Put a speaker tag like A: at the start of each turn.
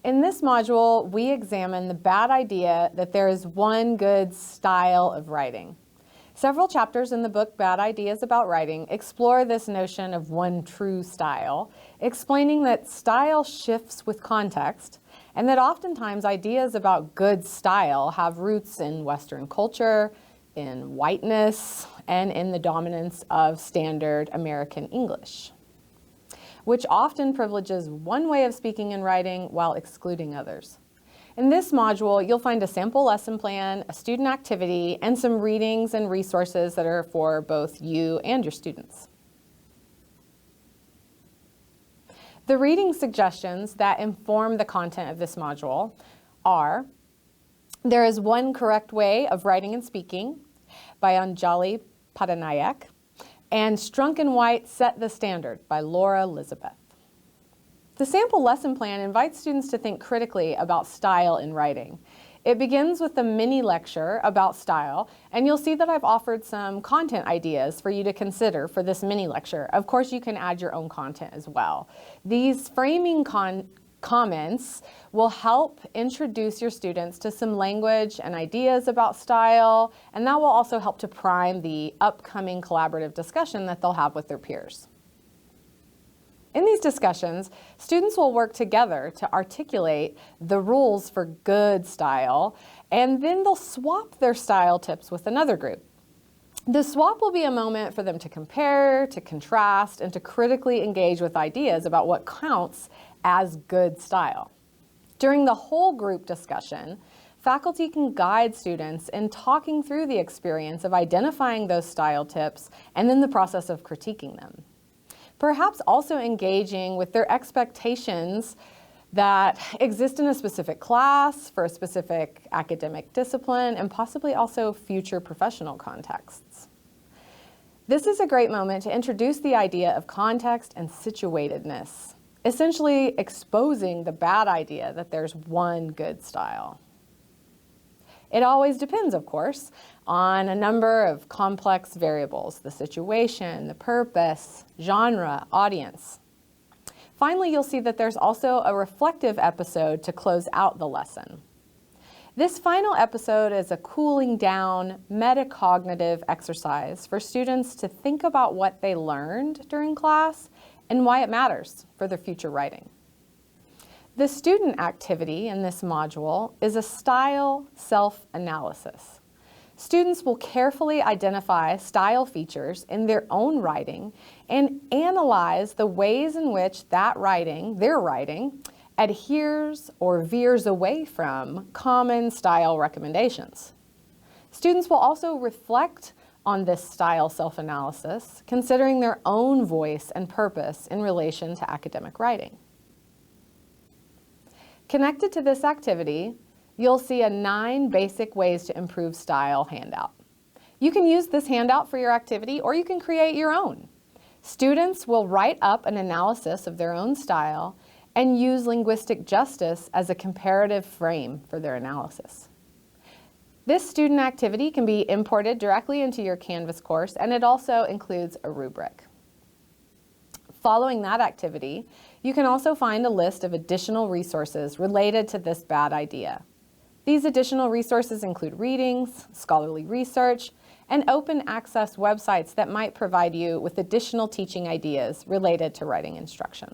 A: In this module, we examine the bad idea that there is one good style of writing. Several chapters in the book Bad Ideas About Writing explore this notion of one true style, explaining that style shifts with context, and that oftentimes ideas about good style have roots in Western culture, in whiteness, and in the dominance of standard American English, which often privileges one way of speaking and writing while excluding others. In this module, you'll find a sample lesson plan, a student activity, and some readings and resources that are for both you and your students. The reading suggestions that inform the content of this module are There is One Correct Way of Writing and Speaking by Anjali Patanayak, and Strunk and White Set the Standard by Laura Elizabeth. The sample lesson plan invites students to think critically about style in writing. It begins with a mini lecture about style, and you'll see that I've offered some content ideas for you to consider for this mini lecture. Of course, you can add your own content as well. These framing comments will help introduce your students to some language and ideas about style, and that will also help to prime the upcoming collaborative discussion that they'll have with their peers. In these discussions, students will work together to articulate the rules for good style, and then they'll swap their style tips with another group. The swap will be a moment for them to compare, to contrast, and to critically engage with ideas about what counts as good style. During the whole group discussion, faculty can guide students in talking through the experience of identifying those style tips and then the process of critiquing them. Perhaps also engaging with their expectations that exist in a specific class, for a specific academic discipline, and possibly also future professional contexts. This is a great moment to introduce the idea of context and situatedness, essentially exposing the bad idea that there's one good style. It always depends, of course, on a number of complex variables: the situation, the purpose, genre, audience. Finally, you'll see that there's also a reflective episode to close out the lesson. This final episode is a cooling down, metacognitive exercise for students to think about what they learned during class and why it matters for their future writing. The student activity in this module is a style self-analysis. Students will carefully identify style features in their own writing and analyze the ways in which that writing, their writing, adheres or veers away from common style recommendations. Students will also reflect on this style self-analysis, considering their own voice and purpose in relation to academic writing. Connected to this activity, you'll see a 9 basic ways to improve style handout. You can use this handout for your activity, or you can create your own. Students will write up an analysis of their own style and use linguistic justice as a comparative frame for their analysis. This student activity can be imported directly into your Canvas course, and it also includes a rubric. Following that activity, you can also find a list of additional resources related to this bad idea. These additional resources include readings, scholarly research, and open access websites that might provide you with additional teaching ideas related to writing instruction.